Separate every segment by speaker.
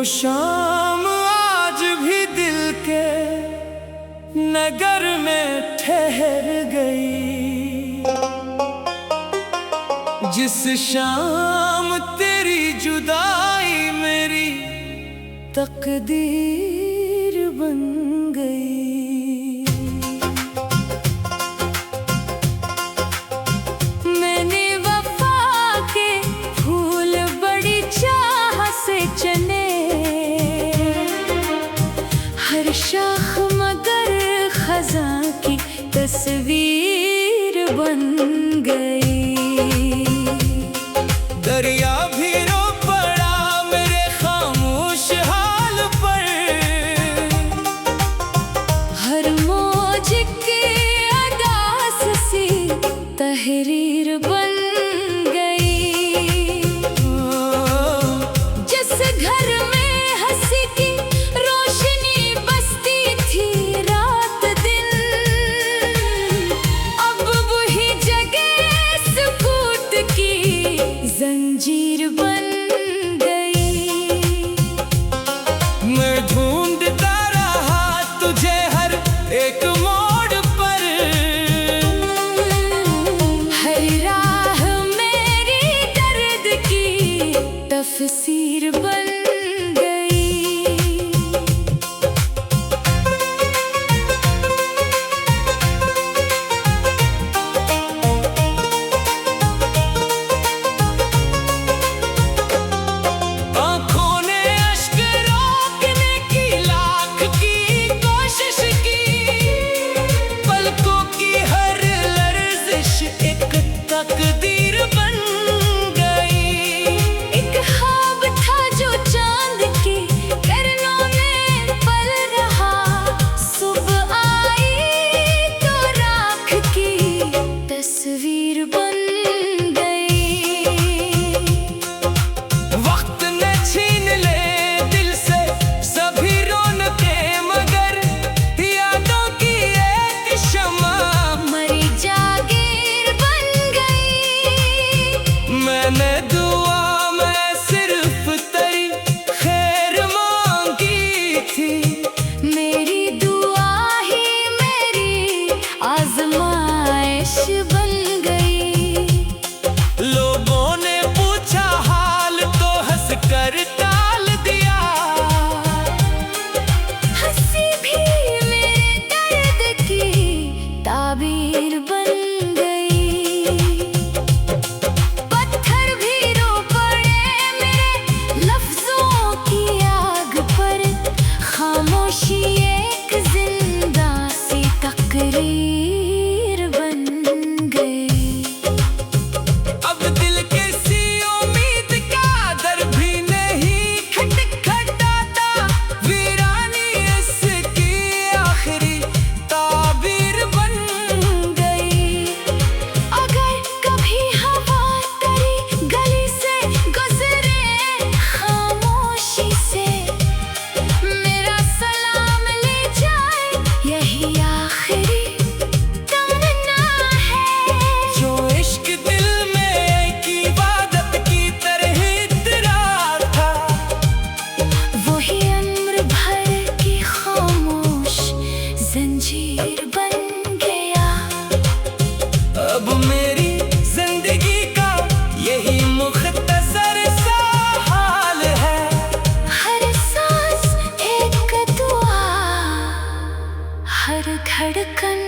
Speaker 1: शाम आज भी दिल के नगर में ठहर गई। जिस शाम तेरी जुदाई मेरी तकदीर बन गई। मैंने वफा के फूल बड़ी चाह से चने, हर शाख मगर खज़ां की तस्वीर बन गई। दरिया भी रो पड़ा मेरे खामोश हाल पर, हर मौज की अदास सी तहरीर बन गई। जिस घर में हंसी की रोशनी बसती थी रात दिन, अब वही जगह सुकूत की जंजीर बन गई। मैं ढूंढता रहा तुझे हर एक मोड़ पर, हर राह मेरी दर्द की तफसीर बन गई। आँखों ने अश्क रोकने की लाख की कोशिश की, पलकों की हर लर्जिश एक तकदीर बन गई। एक ख्वाब था जो चांद की किरणों में पल रहा, सुबह आई तो राख की तस्वीर बन गई। वक्त ने छीन ले दिल से सभी रौनकें, मगर यादों की एक शम्मा मरी जागीर बन गई। मैंने दुआ में सिर्फ तेरी खैर मांगी थी, मेरी दुआ ही मेरी आजमाइश बन गई। लोगों ने पूछा हाल तो हंस कर टाल दिया, हंसी भी मेरे दर्द की ताबीर बन गई। पत्थर भी रो पड़े मेरे लफ्जों की आग पर, खामोशी एक जिंदा सी तकरीर बन गई। अब दिल किसी उम्मीद का दर भी नहीं खटखटाता, वीरानी इसकी आखिरी ताबीर बन गई। अगर कभी हवा तेरी गली से गुजरे खामोशी से, मेरा सलाम ले जाए यही आखिरी तमन्ना है। जो इश्क दिल में एक इबादत की तरह इतरा था, वही उम्र भर की खामोश जंजीर बन गया। अब मेरी जिंदगी का यही मुख्तसर सा हाल है, हर सांस एक दुआ, हर धड़कन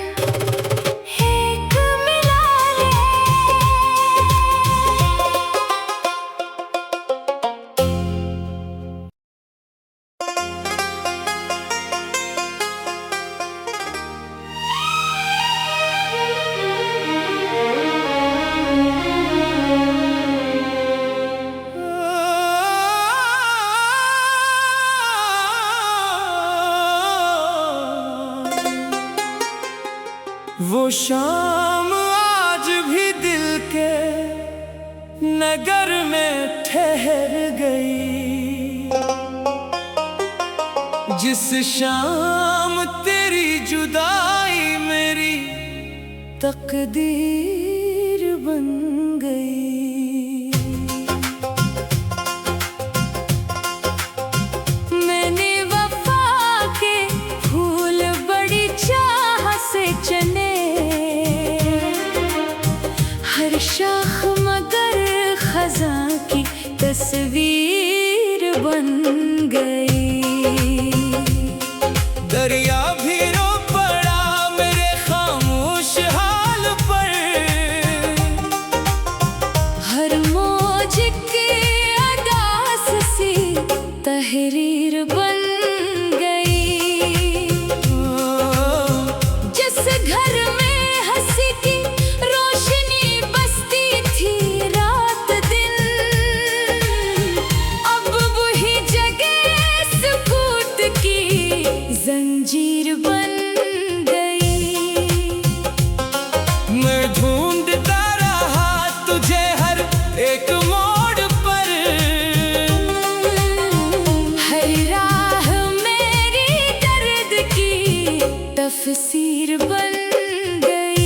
Speaker 1: एक मिलाल है। वो शाम आज भी दिल के नगर में ठहर गई। जिस शाम तेरी जुदाई मेरी तकदीर बन गई। तस्वीर बन गई।
Speaker 2: दरिया भी रो पड़ा मेरे खामोश हाल पर,
Speaker 1: हर मौज की अदास सी तहरीर बन गई। जिस घर में हंसी की रोशनी बसती थी रात दिन, अब वही जगह सुकूत की जंजीर बन गई।
Speaker 2: मैं ढूंढता रहा तुझे हर एक मोड़ पर,
Speaker 1: हर राह मेरी दर्द की तफसीर बन गई।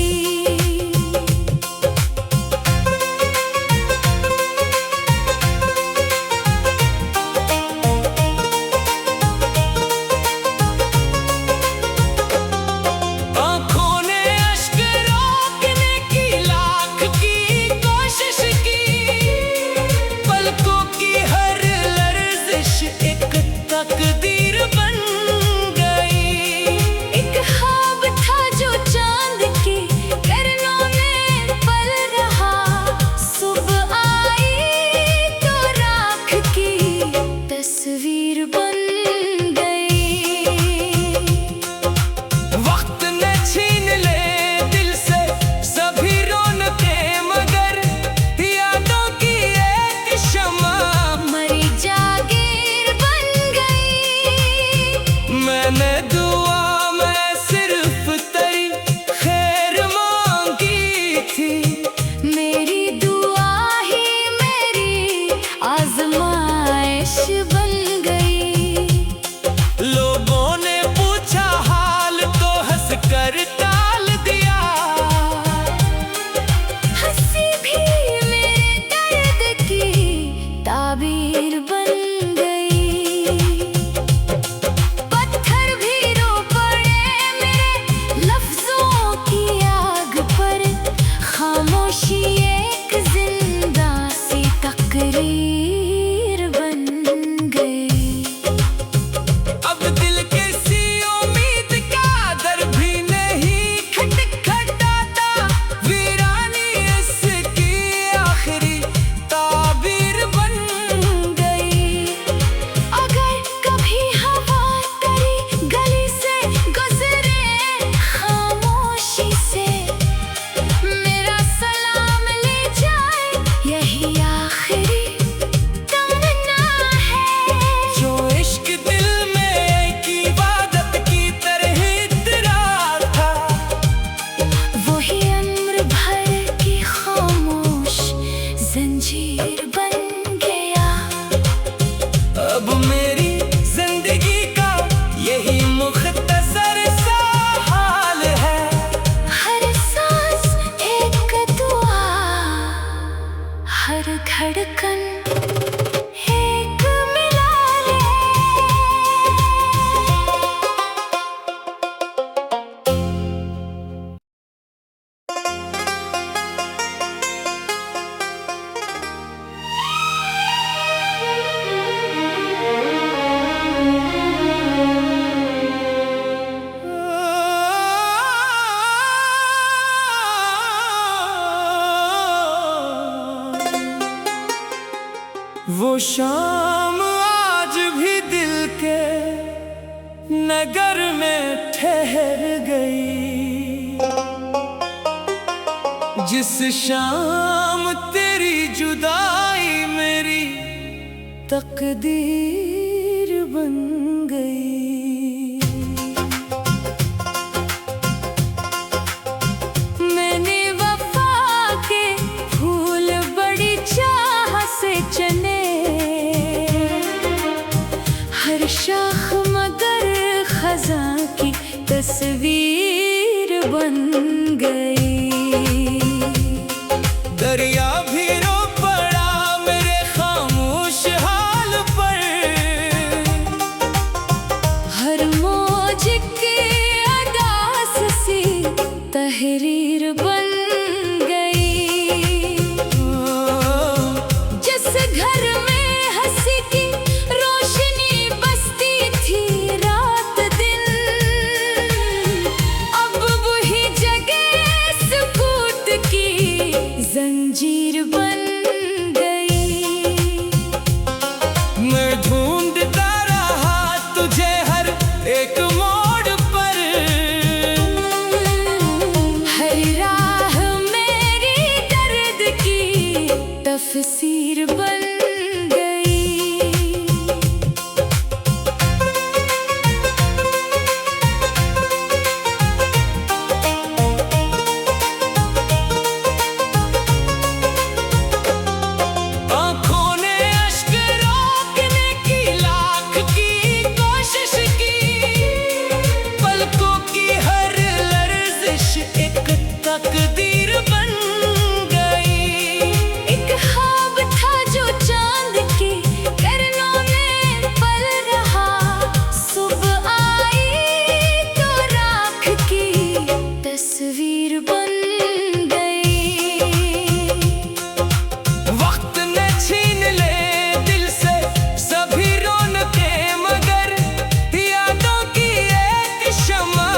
Speaker 2: आँखों ने अश्क रोकने की लाख की कोशिश की, पलकों की हर लर्जिश एक तकदीर बन गई।
Speaker 1: एक ख्वाब था जो चांद की किरणों में पल रहा, सुबह आई तो राख की तस्वीर बन गई।
Speaker 2: वक्त ने छीन ले दिल से सभी रौनकें, मगर यादों की एक शम्मा
Speaker 1: मरी जागीर बन गई।
Speaker 2: मैंने दुआ में सिर्फ तेरी खैर मांगी थी,
Speaker 1: मेरी दुआ ही मेरी आजमाइश बन गई।
Speaker 2: लोगों ने पूछा हाल तो हंस कर टाल दिया,
Speaker 1: हंसी भी मेरे दर्द की ताबीर बन गई। पत्थर भी रो पड़े मेरे लफ्जों की आग पर, खामोशी एक जिंदा सी तकरीर बन गई।
Speaker 2: अब दिल किसी उम्मीद का दर भी नहीं खटखटाता, वीरानी इसकी आखिरी ताबीर बन गई।
Speaker 1: अगर कभी हवा तेरी गली से गुजरे खामोशी से, मेरा सलाम ले जाए यही आखिरी तमन्ना है।
Speaker 2: जो इश्क दिल में एक इबादत की तरह इतरा था,
Speaker 1: वही उम्र भर की खामोश जंजीर बन गया।
Speaker 2: अब मेरी जिंदगी का यही मुख्तसर सा हाल है।
Speaker 1: हर सांस एक दुआ, हर धड़कन एक मिलाल है।
Speaker 2: वो शाम आज भी दिल के नगर में ठहर गई, जिस शाम तेरी जुदाई मेरी तकदीर बन गई।
Speaker 1: मैंने वफा के फूल बड़ी चाह से चने, हर शाख मगर खज़ां की तस्वीर बन गई।
Speaker 2: दरिया भी रो पड़ा मेरे खामोश हाल पर,
Speaker 1: हर मौज की अदास सी तहरीर बन गई। जिस घर में जंजीर बन गई।
Speaker 2: मैं ढूंढता रहा तुझे हर एक मोड़ पर,
Speaker 1: हर राह मेरी दर्द की तफसीर बन गई।
Speaker 2: आँखों ने अश्क रोकने की लाख की कोशिश की, पलकों की हर लर्जिश एक तकदीर बन गई।
Speaker 1: एक ख्वाब था जो चांद के किरणों में पल रहा, सुबह आई तो राख की तस्वीर बन गई।
Speaker 2: वक्त ने छीन ले दिल से सभी रौनकें, मगर यादों की एक शम्मा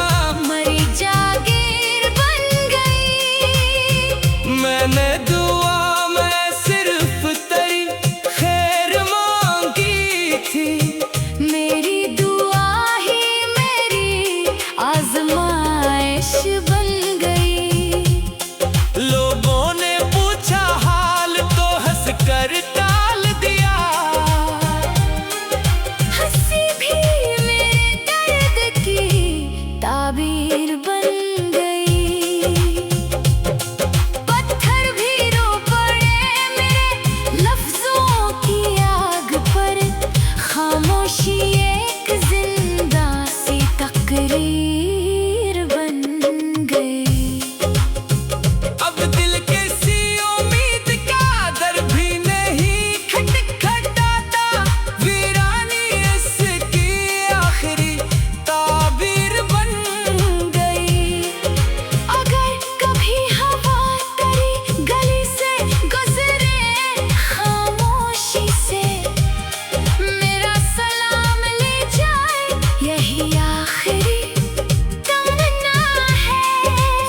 Speaker 1: मरी जागीर बन गई।
Speaker 2: मैंने दुआ में सिर्फ तेरी खैर मांगी थी,
Speaker 1: मेरी दुआ ही मेरी आजमाइश बन गई।
Speaker 2: लोगों ने पूछा हाल तो हंस कर टाल दिया,
Speaker 1: हंसी भी मेरे दर्द की ताबीर बन गई। पत्थर भी रो पड़े मेरे लफ्जों की आग पर, खामोशी एक जिंदा सी तकरीर बन गई।
Speaker 2: अब दिल के सी उम्मीद का दर भी नहीं खटखटाता, वीरानी इसकी आखिरी ताबीर बन गई।
Speaker 1: अगर कभी हवा तेरी गली से गुजरे खामोशी से, मेरा सलाम ले जाए यही आखिरी तमन्ना है।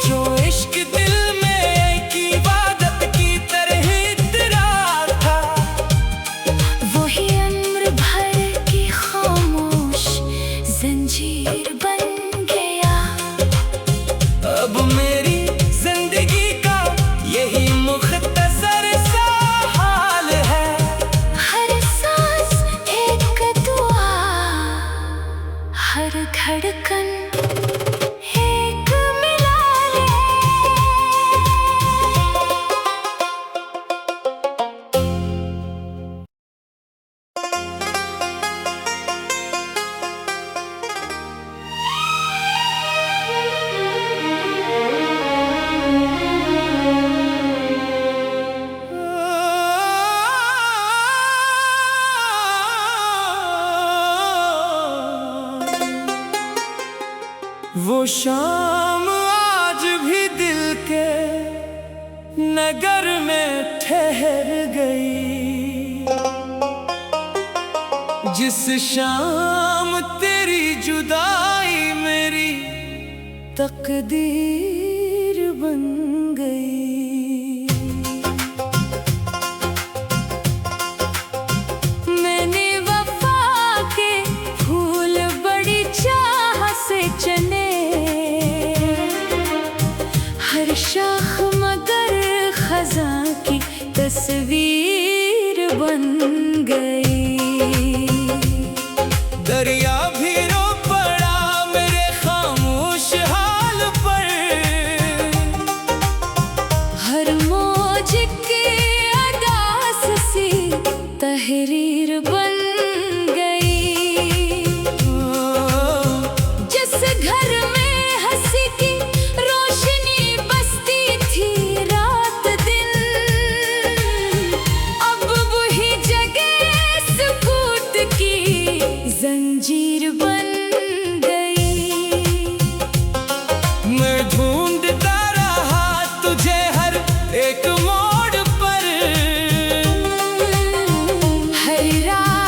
Speaker 2: जो इश्क दिल में एक इबादत की तरह इतरा था,
Speaker 1: वही उम्र भर की खामोश जंजीर बन गया।
Speaker 2: अब मेरी जिंदगी का यही मुख्तसर सा हाल है।
Speaker 1: हर सांस एक दुआ, हर धड़कन एक मिलाल है।
Speaker 2: वो शाम आज भी दिल के नगर में ठहर गई, जिस शाम तेरी जुदाई मेरी तकदीर बन गई।
Speaker 1: मैंने वफा के फूल बड़ी चाह से चने, हर शाख मगर खज़ां की तस्वीर बन गई।
Speaker 2: दरिया भी रो पड़ा मेरे खामोश हाल पर,
Speaker 1: हर मौज की अदास सी तहरीर बन गई। जिस घर में हंसी की रोशनी बसती थी रात दिन, अब वही जगह सुकूत की जंजीर बन गई।
Speaker 2: मैं ढूंढता रहा तुझे हर एक मोड़ पर,
Speaker 1: हर राह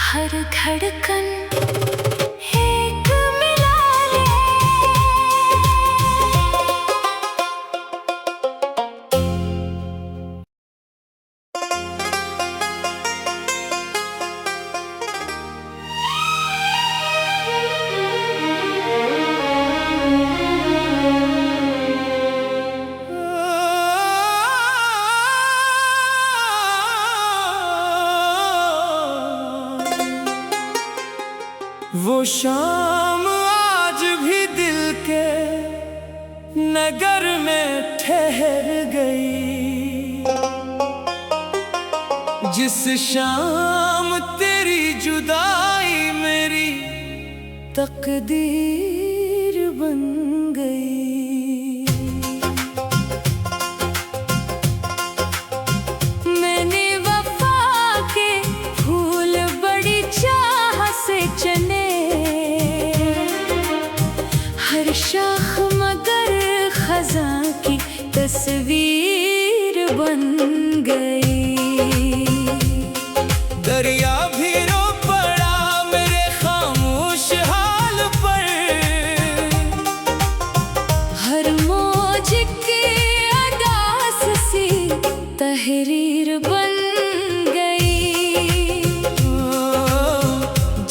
Speaker 1: हर धड़कन एक मिला ले।
Speaker 2: वो शाम आज भी दिल के नगर में ठहर गई, जिस शाम तेरी जुदाई मेरी तकदीर बन गई।
Speaker 1: मैंने वफा के फूल बड़ी चाह से चने, हर शाख मगर खज़ां की तस्वीर बन गई।
Speaker 2: दरिया भी रो पड़ा मेरे खामोश हाल पर,
Speaker 1: हर मौज की अदास सी तहरीर बन गई।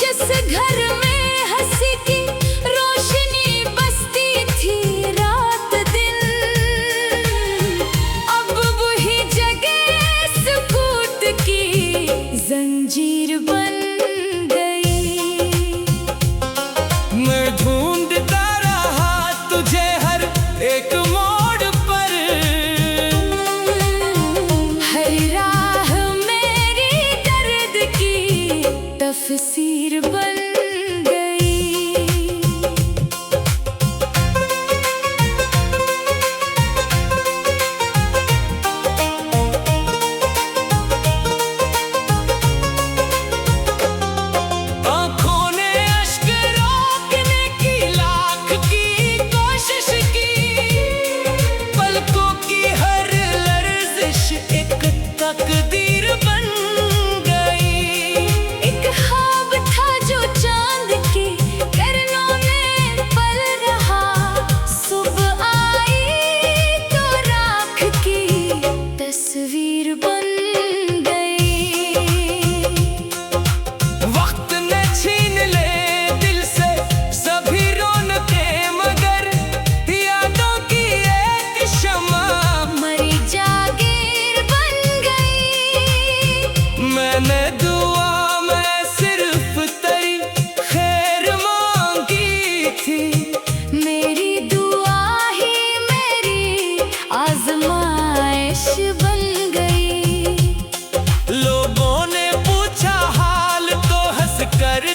Speaker 1: जिस घर में हंसी की रोशनी बसती थी रात दिन, अब वही जगह सुकूत की जंजीर बन गई।
Speaker 2: मैं ढूंढता रहा तुझे हर एक मोड़ पर,
Speaker 1: हर राह मेरी दर्द की तफसीर बन गई।
Speaker 2: आँखों ने अश्क रोकने की लाख की कोशिश की, पलकों की हर लर्जिश एक तकदीर बन गई।
Speaker 1: एक ख्वाब था जो चांद की किरणों में पल रहा, सुबह आई तो राख की तस्वीर बन गई।
Speaker 2: वक्त ने छीन ले दिल से सभी रौनकें, मगर यादों की एक शम्मा
Speaker 1: मरी जागीर बन गई।
Speaker 2: मैंने दुआ में सिर्फ तेरी खैर मांगी थी,
Speaker 1: मेरी दुआ ही मेरी आजमाइश बन गई।
Speaker 2: लोगों ने पूछा हाल तो हंस कर